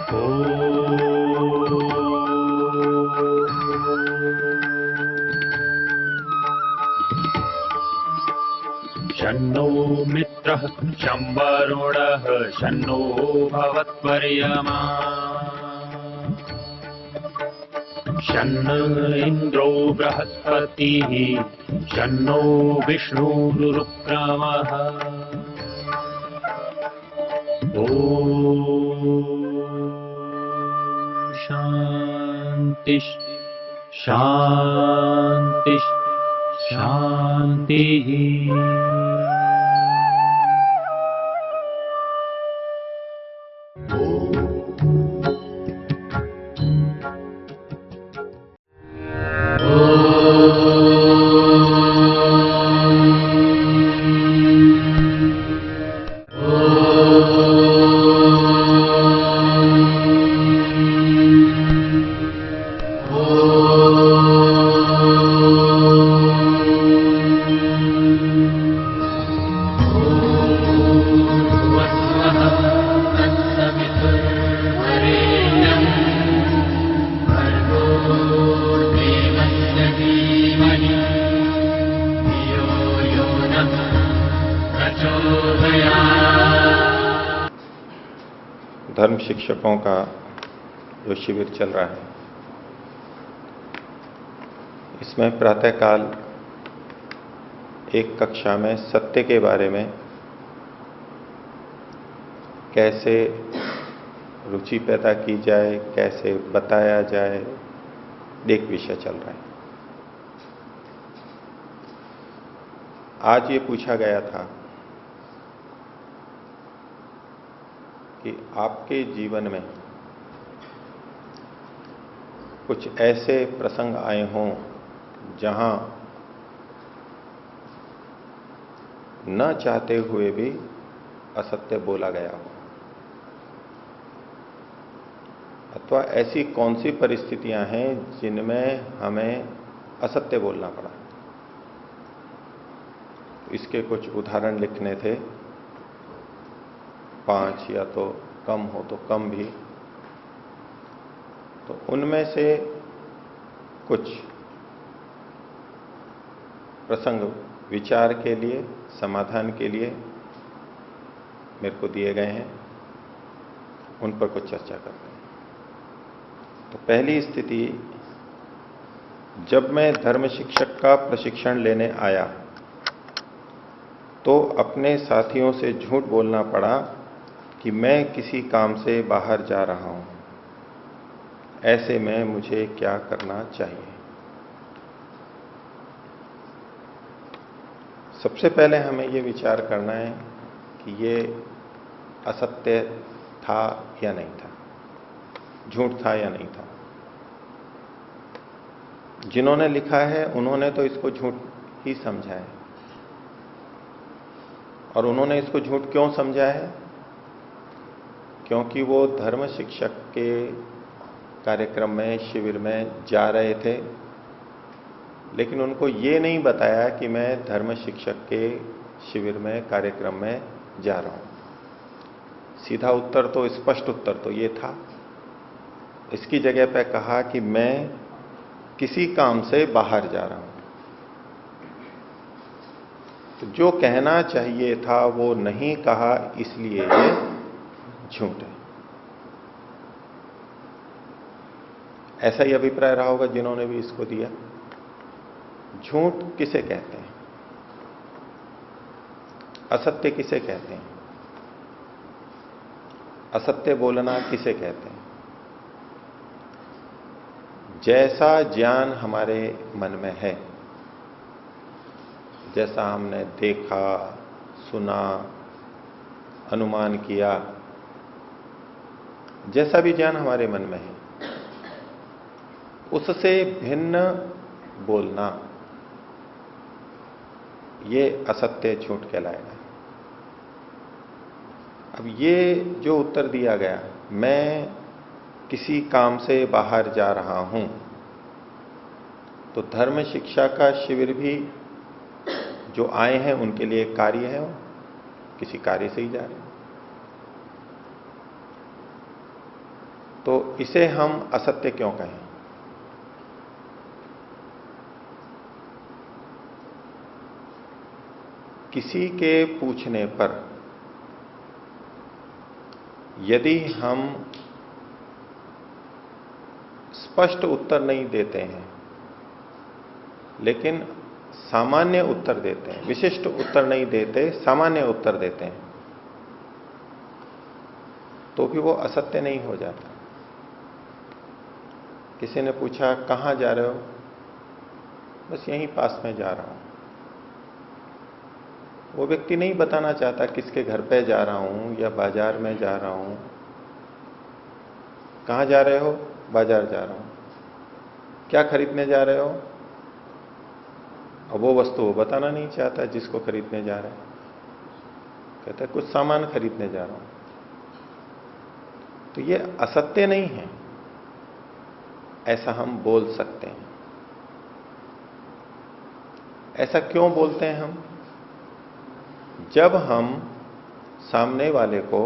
शन्नो मित्रः शं वरुणः शन्नो भवत्वर्यमा शन्न इन्द्रो बृहस्पतिः शन्नो विष्णुरुक्रमः ॐ शान्ति शान्ति शान्तिः। धर्म शिक्षकों का जो शिविर चल रहा है, इसमें प्रातःकाल एक कक्षा में सत्य के बारे में कैसे रुचि पैदा की जाए, कैसे बताया जाए, एक विषय चल रहा है। आज ये पूछा गया था कि आपके जीवन में कुछ ऐसे प्रसंग आए हों जहां न चाहते हुए भी असत्य बोला गया हो, अथवा ऐसी कौन सी परिस्थितियां हैं जिनमें हमें असत्य बोलना पड़ा। इसके कुछ उदाहरण लिखने थे, 5 या तो कम हो तो कम भी। तो उनमें से कुछ प्रसंग विचार के लिए, समाधान के लिए मेरे को दिए गए हैं, उन पर कुछ चर्चा करते हैं। तो पहली स्थिति, जब मैं धर्म शिक्षक का प्रशिक्षण लेने आया तो अपने साथियों से झूठ बोलना पड़ा कि मैं किसी काम से बाहर जा रहा हूं, ऐसे में मुझे क्या करना चाहिए। सबसे पहले हमें यह विचार करना है कि ये असत्य था या नहीं था, झूठ था या नहीं था। जिन्होंने लिखा है उन्होंने तो इसको झूठ ही समझा है। और उन्होंने इसको झूठ क्यों समझा है? क्योंकि वो धर्म शिक्षक के कार्यक्रम में, शिविर में जा रहे थे, लेकिन उनको ये नहीं बताया कि मैं धर्म शिक्षक के शिविर में, कार्यक्रम में जा रहा हूं। सीधा उत्तर तो, स्पष्ट उत्तर तो ये था। इसकी जगह पे कहा कि मैं किसी काम से बाहर जा रहा हूं। तो जो कहना चाहिए था वो नहीं कहा, इसलिए ये झूठ है। ऐसा ही अभिप्राय रहा होगा जिन्होंने भी इसको दिया। झूठ किसे कहते हैं? असत्य किसे कहते हैं? असत्य बोलना किसे कहते हैं? जैसा ज्ञान हमारे मन में है, जैसा हमने देखा, सुना, अनुमान किया, जैसा भी ज्ञान हमारे मन में है, उससे भिन्न बोलना, ये असत्य, झूठ कहलाएगा। अब ये जो उत्तर दिया गया, मैं किसी काम से बाहर जा रहा हूं, तो धर्म शिक्षा का शिविर भी जो आए हैं उनके लिए कार्य है, वो किसी कार्य से ही जा रहे हैं। तो इसे हम असत्य क्यों कहें? किसी के पूछने पर यदि हम स्पष्ट उत्तर नहीं देते हैं, लेकिन सामान्य उत्तर देते हैं, विशिष्ट उत्तर नहीं देते, सामान्य उत्तर देते हैं, तो भी वो असत्य नहीं हो जाता। किसी ने पूछा कहां जा रहे हो? बस यहीं पास में जा रहा हूं। वो व्यक्ति नहीं बताना चाहता किसके घर पे जा रहा हूं या बाजार में जा रहा हूं। कहां जा रहे हो? बाजार जा रहा हूं। क्या खरीदने जा रहे हो? अब वो वस्तु वो बताना नहीं चाहता जिसको खरीदने जा रहे हैं। कहता है कुछ सामान खरीदने जा रहा हूं। तो ये असत्य नहीं है, ऐसा हम बोल सकते हैं। ऐसा क्यों बोलते हैं हम? जब हम सामने वाले को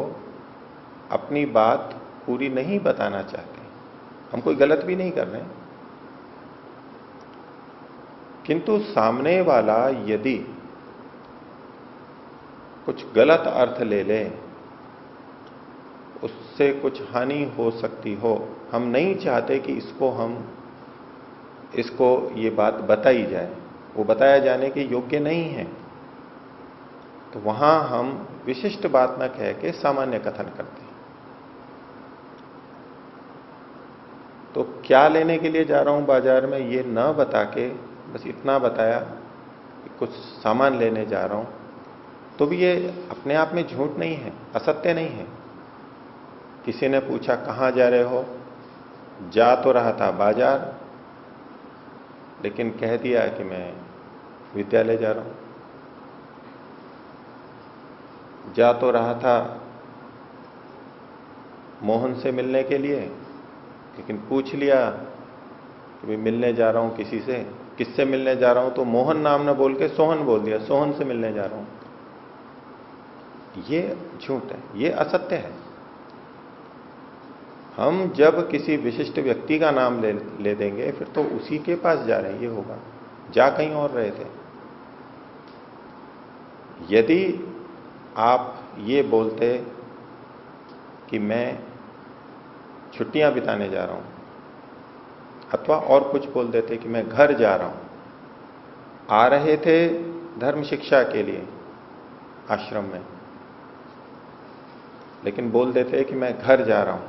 अपनी बात पूरी नहीं बताना चाहते, हम कोई गलत भी नहीं कर रहे हैं, किंतु सामने वाला यदि कुछ गलत अर्थ ले ले, उससे कुछ हानि हो सकती हो, हम नहीं चाहते कि इसको ये बात बताई जाए, वो बताया जाने के योग्य नहीं है, तो वहां हम विशिष्ट बात न कह के सामान्य कथन करते हैं। तो क्या लेने के लिए जा रहा हूं बाजार में, ये न बता के बस इतना बताया कि कुछ सामान लेने जा रहा हूं, तो भी ये अपने आप में झूठ नहीं है, असत्य नहीं है। किसी ने पूछा कहां जा रहे हो? जा तो रहा था बाजार, लेकिन कह दिया कि मैं विद्यालय जा रहा हूं। जा तो रहा था मोहन से मिलने के लिए, लेकिन पूछ लिया कि भाई मिलने जा रहा हूं किसी से, किससे मिलने जा रहा हूं, तो मोहन नाम ना बोल के सोहन बोल दिया, सोहन से मिलने जा रहा हूं। ये झूठ है, ये असत्य है। हम जब किसी विशिष्ट व्यक्ति का नाम ले देंगे, फिर तो उसी के पास जा रहे हैं, ये होगा। जा कहीं और रहे थे। यदि आप ये बोलते कि मैं छुट्टियां बिताने जा रहा हूं, अथवा और कुछ बोल देते कि मैं घर जा रहा हूं, आ रहे थे धर्म शिक्षा के लिए आश्रम में, लेकिन बोल देते कि मैं घर जा रहा हूं,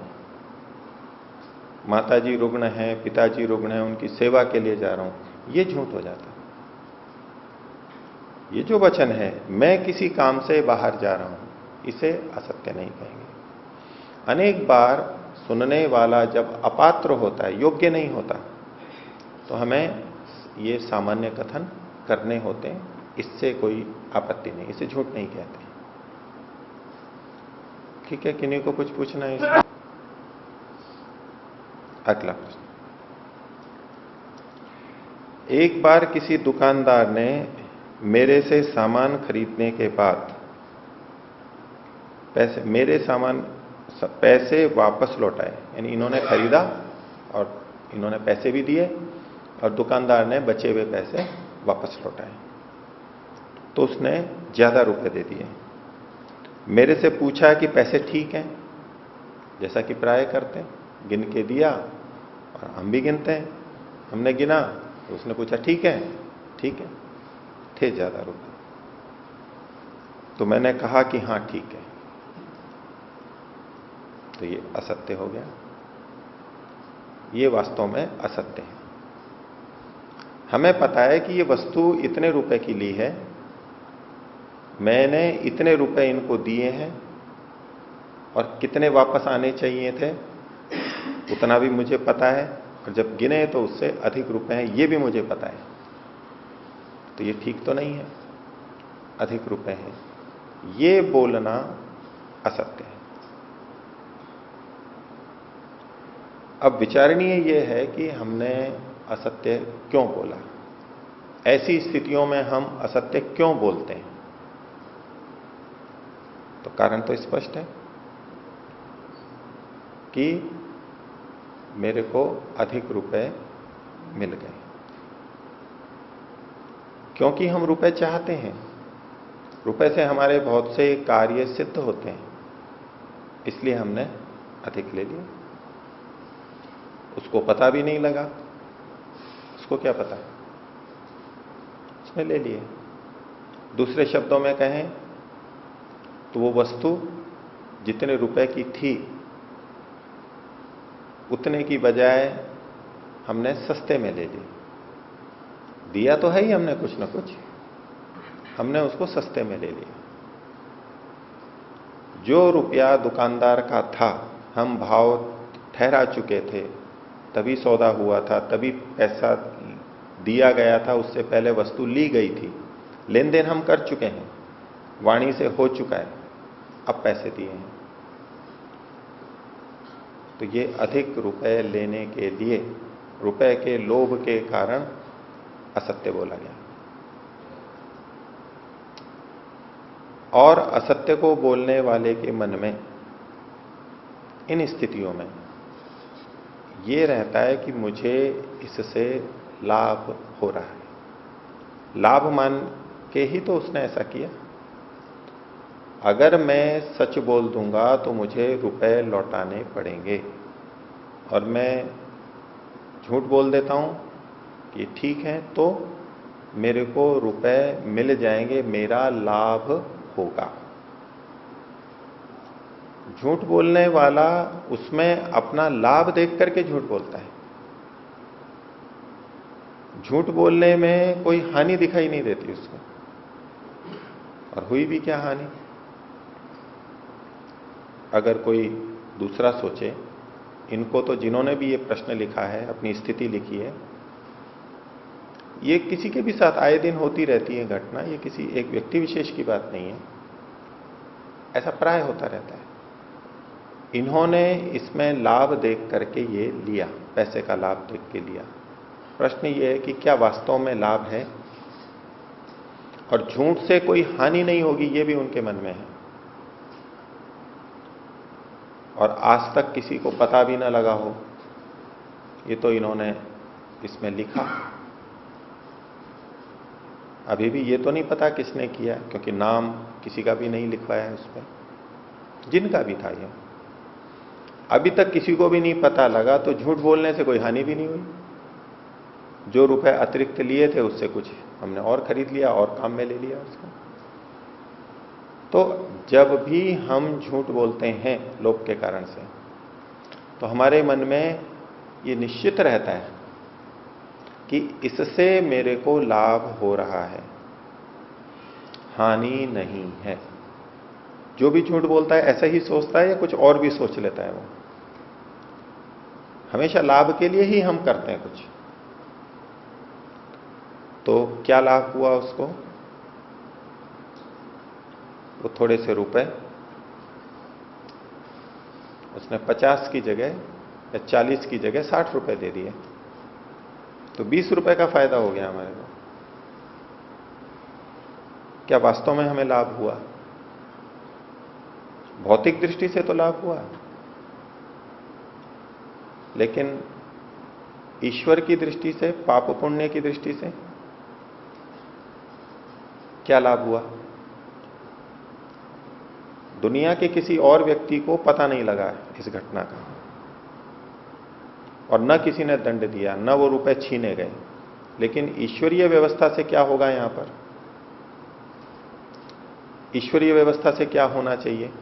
माताजी रुग्ण हैं, पिताजी रुग्ण हैं, उनकी सेवा के लिए जा रहा हूं, ये झूठ हो जाता। ये जो वचन है मैं किसी काम से बाहर जा रहा हूं, इसे असत्य नहीं कहेंगे। अनेक बार सुनने वाला जब अपात्र होता है, योग्य नहीं होता, तो हमें ये सामान्य कथन करने होते हैं, इससे कोई आपत्ति नहीं, इसे झूठ नहीं कहते। ठीक है, किन्हीं को कुछ पूछना है इसमें? अगला प्रश्न। एक बार किसी दुकानदार ने मेरे से सामान खरीदने के बाद पैसे वापस लौटाए, यानी इन्होंने खरीदा और इन्होंने पैसे भी दिए और दुकानदार ने बचे हुए पैसे वापस लौटाए, तो उसने ज्यादा रुपए दे दिए। मेरे से पूछा कि पैसे ठीक हैं, जैसा कि प्राय करते हैं, गिन के दिया और हम भी गिनते हैं। हमने गिना तो उसने पूछा ठीक है? ठीक है, थे ज्यादा रुपए। तो मैंने कहा कि हां ठीक है, तो ये असत्य हो गया। ये वास्तव में असत्य है। हमें पता है कि ये वस्तु इतने रुपए की ली है, मैंने इतने रुपए इनको दिए हैं और कितने वापस आने चाहिए थे उतना भी मुझे पता है, और जब गिने तो उससे अधिक रुपए हैं ये भी मुझे पता है। तो ये ठीक तो नहीं है, अधिक रुपए हैं, ये बोलना असत्य है। अब विचारणीय यह है कि हमने असत्य क्यों बोला, ऐसी स्थितियों में हम असत्य क्यों बोलते हैं। तो कारण तो स्पष्ट है कि मेरे को अधिक रुपए मिल गए। क्योंकि हम रुपए चाहते हैं, रुपए से हमारे बहुत से कार्य सिद्ध होते हैं, इसलिए हमने अधिक ले लिया। उसको पता भी नहीं लगा, उसको क्या पता, उसने ले लिए। दूसरे शब्दों में कहें तो वो वस्तु जितने रुपए की थी उतने की बजाय हमने सस्ते में ले ली। दिया तो है ही हमने कुछ ना कुछ, हमने उसको सस्ते में ले लिया। जो रुपया दुकानदार का था, हम भाव ठहरा चुके थे, तभी सौदा हुआ था, तभी पैसा दिया गया था, उससे पहले वस्तु ली गई थी, लेन देन हम कर चुके हैं, वाणी से हो चुका है, अब पैसे दिए हैं। तो ये अधिक रुपए लेने के लिए, रुपए के लोभ के कारण असत्य बोला गया। और असत्य को बोलने वाले के मन में इन स्थितियों में ये रहता है कि मुझे इससे लाभ हो रहा है। लाभ मान के ही तो उसने ऐसा किया। अगर मैं सच बोल दूंगा तो मुझे रुपए लौटाने पड़ेंगे, और मैं झूठ बोल देता हूं कि ठीक है, तो मेरे को रुपए मिल जाएंगे, मेरा लाभ होगा। झूठ बोलने वाला उसमें अपना लाभ देख करके झूठ बोलता है। झूठ बोलने में कोई हानि दिखाई नहीं देती उसको, और हुई भी क्या हानि। अगर कोई दूसरा सोचे, इनको तो जिन्होंने भी ये प्रश्न लिखा है, अपनी स्थिति लिखी है, ये किसी के भी साथ आए दिन होती रहती है घटना, ये किसी एक व्यक्ति विशेष की बात नहीं है, ऐसा प्राय होता रहता है। इन्होंने इसमें लाभ देख करके ये लिया, पैसे का लाभ देख के लिया। प्रश्न ये है कि क्या वास्तव में लाभ है, और झूठ से कोई हानि नहीं होगी, ये भी उनके मन में है, और आज तक किसी को पता भी ना लगा हो, ये तो इन्होंने इसमें लिखा। अभी भी ये तो नहीं पता किसने किया, क्योंकि नाम किसी का भी नहीं लिखवाया है उसमें, जिनका भी था ये। अभी तक किसी को भी नहीं पता लगा, तो झूठ बोलने से कोई हानि भी नहीं हुई। जो रुपए अतिरिक्त लिए थे उससे कुछ हमने और खरीद लिया, और काम में ले लिया उसको। तो जब भी हम झूठ बोलते हैं लोभ के कारण से, तो हमारे मन में ये निश्चित रहता है कि इससे मेरे को लाभ हो रहा है, हानि नहीं है। जो भी झूठ बोलता है ऐसा ही सोचता है, या कुछ और भी सोच लेता है वो? हमेशा लाभ के लिए ही हम करते हैं कुछ। तो क्या लाभ हुआ उसको? वो थोड़े से रुपए उसने 50 की जगह या 40 की जगह 60 रुपए दे दिए, तो 20 रुपए का फायदा हो गया हमारे को। क्या वास्तव में हमें लाभ हुआ? भौतिक दृष्टि से तो लाभ हुआ, लेकिन ईश्वर की दृष्टि से, पाप पुण्य की दृष्टि से क्या लाभ हुआ? दुनिया के किसी और व्यक्ति को पता नहीं लगा इस घटना का, और न किसी ने दंड दिया, न वो रुपए छीने गए। लेकिन ईश्वरीय व्यवस्था से क्या होगा यहां पर? ईश्वरीय व्यवस्था से क्या होना चाहिए?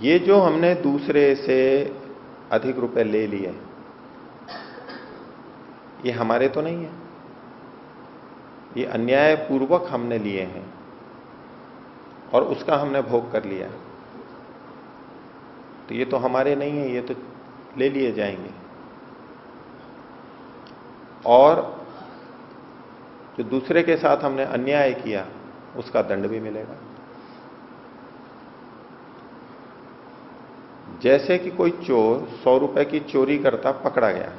ये जो हमने दूसरे से अधिक रुपए ले लिए, ये हमारे तो नहीं है, ये अन्यायपूर्वक हमने लिए हैं, और उसका हमने भोग कर लिया। तो ये तो हमारे नहीं है, ये तो ले लिए जाएंगे। और जो दूसरे के साथ हमने अन्याय किया, उसका दंड भी मिलेगा। जैसे कि कोई चोर 100 रुपए की चोरी करता पकड़ा गया,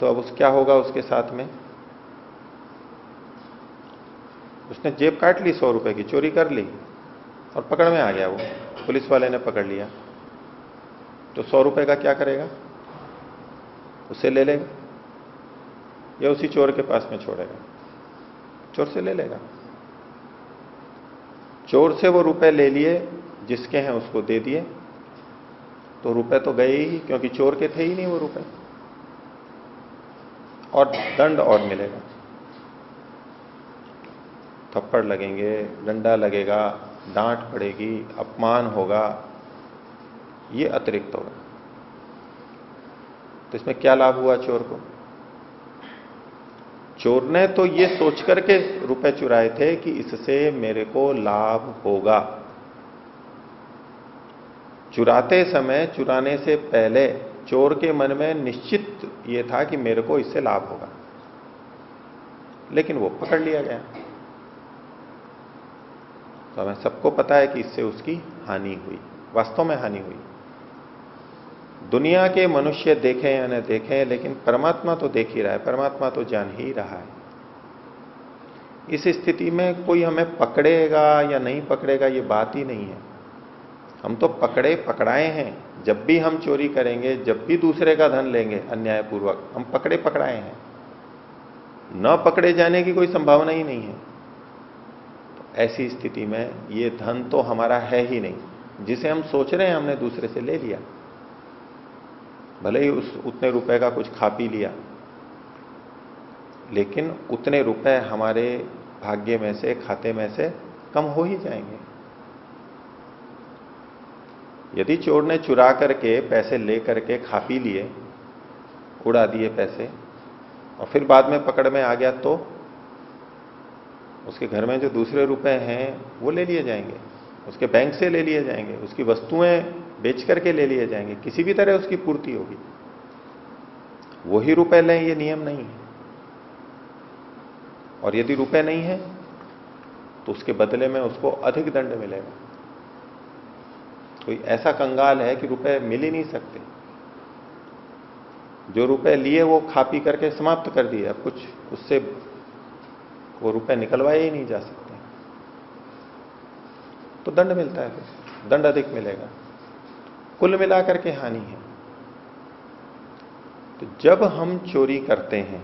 तो अब क्या होगा उसके साथ में? उसने जेब काट ली, 100 रुपए की चोरी कर ली, और पकड़ में आ गया, वो पुलिस वाले ने पकड़ लिया। तो 100 रुपए का क्या करेगा? उससे ले लेगा या उसी चोर के पास में छोड़ेगा? चोर से ले लेगा। चोर से वो रुपए ले लिए, जिसके हैं उसको दे दिए, तो रुपए तो गए ही, क्योंकि चोर के थे ही नहीं वो रुपए, और दंड और मिलेगा। थप्पड़ लगेंगे, डंडा लगेगा, डांट पड़ेगी, अपमान होगा, ये अतिरिक्त होगा। तो इसमें क्या लाभ हुआ चोर को? चोर ने तो ये सोच करके रुपए चुराए थे कि इससे मेरे को लाभ होगा। चुराते समय, चुराने से पहले चोर के मन में निश्चित ये था कि मेरे को इससे लाभ होगा, लेकिन वो पकड़ लिया गया। तो हमें सबको पता है कि इससे उसकी हानि हुई, वास्तव में हानि हुई। दुनिया के मनुष्य देखें या न देखें, लेकिन परमात्मा तो देख ही रहा है, परमात्मा तो जान ही रहा है। इस स्थिति में कोई हमें पकड़ेगा या नहीं पकड़ेगा ये बात ही नहीं है। हम तो पकड़े पकड़ाए हैं। जब भी हम चोरी करेंगे, जब भी दूसरे का धन लेंगे अन्यायपूर्वक, हम पकड़े पकड़ाए हैं। न पकड़े जाने की कोई संभावना ही नहीं है। तो ऐसी स्थिति में ये धन तो हमारा है ही नहीं, जिसे हम सोच रहे हैं हमने दूसरे से ले लिया। भले ही उतने रुपए का कुछ खा पी लिया, लेकिन उतने रुपए हमारे भाग्य में से, खाते में से कम हो ही जाएंगे। यदि चोर ने चुरा करके पैसे ले करके खा पी लिए, उड़ा दिए पैसे, और फिर बाद में पकड़ में आ गया, तो उसके घर में जो दूसरे रुपए हैं वो ले लिए जाएंगे, उसके बैंक से ले लिए जाएंगे, उसकी वस्तुएं बेच करके ले लिए जाएंगे, किसी भी तरह उसकी पूर्ति होगी। वही रुपए लें, ये नियम नहीं है। और यदि रुपए नहीं है तो उसके बदले में उसको अधिक दंड मिलेगा। कोई ऐसा कंगाल है कि रुपए मिल ही नहीं सकते। जो रुपए लिए वो खा पी करके समाप्त कर दिए, अब कुछ उससे वो रुपए निकलवाए ही नहीं जा सकते, तो दंड मिलता है, फिर दंड अधिक मिलेगा। कुल मिलाकर के हानि है। तो जब हम चोरी करते हैं,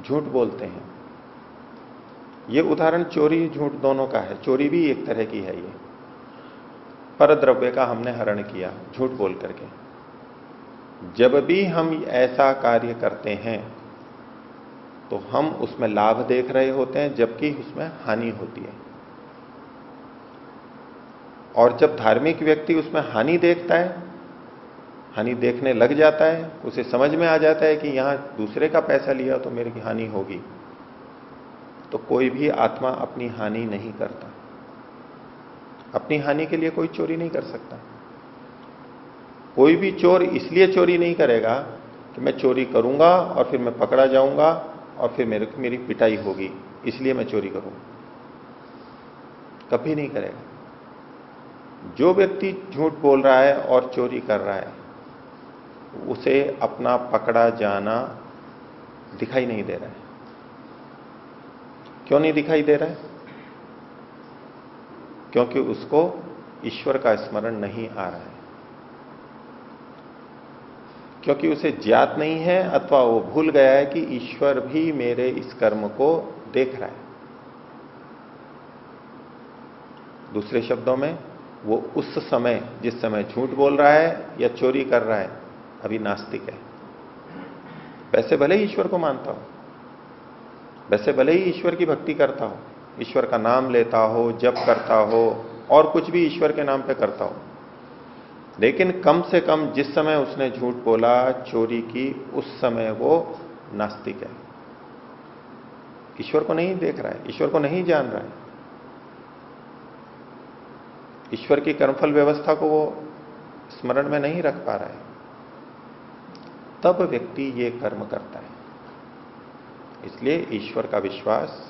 झूठ बोलते हैं, ये उदाहरण चोरी झूठ दोनों का है। चोरी भी एक तरह की है। ये परद्रव्य का हमने हरण किया झूठ बोल करके। जब भी हम ऐसा कार्य करते हैं तो हम उसमें लाभ देख रहे होते हैं, जबकि उसमें हानि होती है। और जब धार्मिक व्यक्ति उसमें हानि देखता है, हानि देखने लग जाता है, उसे समझ में आ जाता है कि यहां दूसरे का पैसा लिया तो मेरी हानि होगी, तो कोई भी आत्मा अपनी हानि नहीं करता। अपनी हानि के लिए कोई चोरी नहीं कर सकता। कोई भी चोर इसलिए चोरी नहीं करेगा कि मैं चोरी करूंगा और फिर मैं पकड़ा जाऊंगा और फिर मेरी पिटाई होगी, इसलिए मैं चोरी करूंगा। कभी नहीं करेगा। जो व्यक्ति झूठ बोल रहा है और चोरी कर रहा है, उसे अपना पकड़ा जाना दिखाई नहीं दे रहा है। क्यों नहीं दिखाई दे रहा है? क्योंकि उसको ईश्वर का स्मरण नहीं आ रहा है, क्योंकि उसे ज्ञात नहीं है, अथवा वो भूल गया है कि ईश्वर भी मेरे इस कर्म को देख रहा है। दूसरे शब्दों में, वो उस समय, जिस समय झूठ बोल रहा है या चोरी कर रहा है, अभी नास्तिक है। वैसे भले ही ईश्वर को मानता हो, वैसे भले ही ईश्वर की भक्ति करता हो, ईश्वर का नाम लेता हो, जप करता हो, और कुछ भी ईश्वर के नाम पे करता हो, लेकिन कम से कम जिस समय उसने झूठ बोला, चोरी की, उस समय वो नास्तिक है। ईश्वर को नहीं देख रहा है, ईश्वर को नहीं जान रहा है, ईश्वर की कर्मफल व्यवस्था को वो स्मरण में नहीं रख पा रहा है। तब व्यक्ति ये कर्म करता है। इसलिए ईश्वर का विश्वास,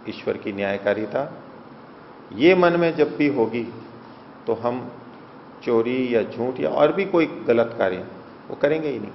ईश्वर की न्यायकारिता, ये मन में जब भी होगी तो हम चोरी या झूठ या और भी कोई गलत कार्य वो करेंगे ही नहीं।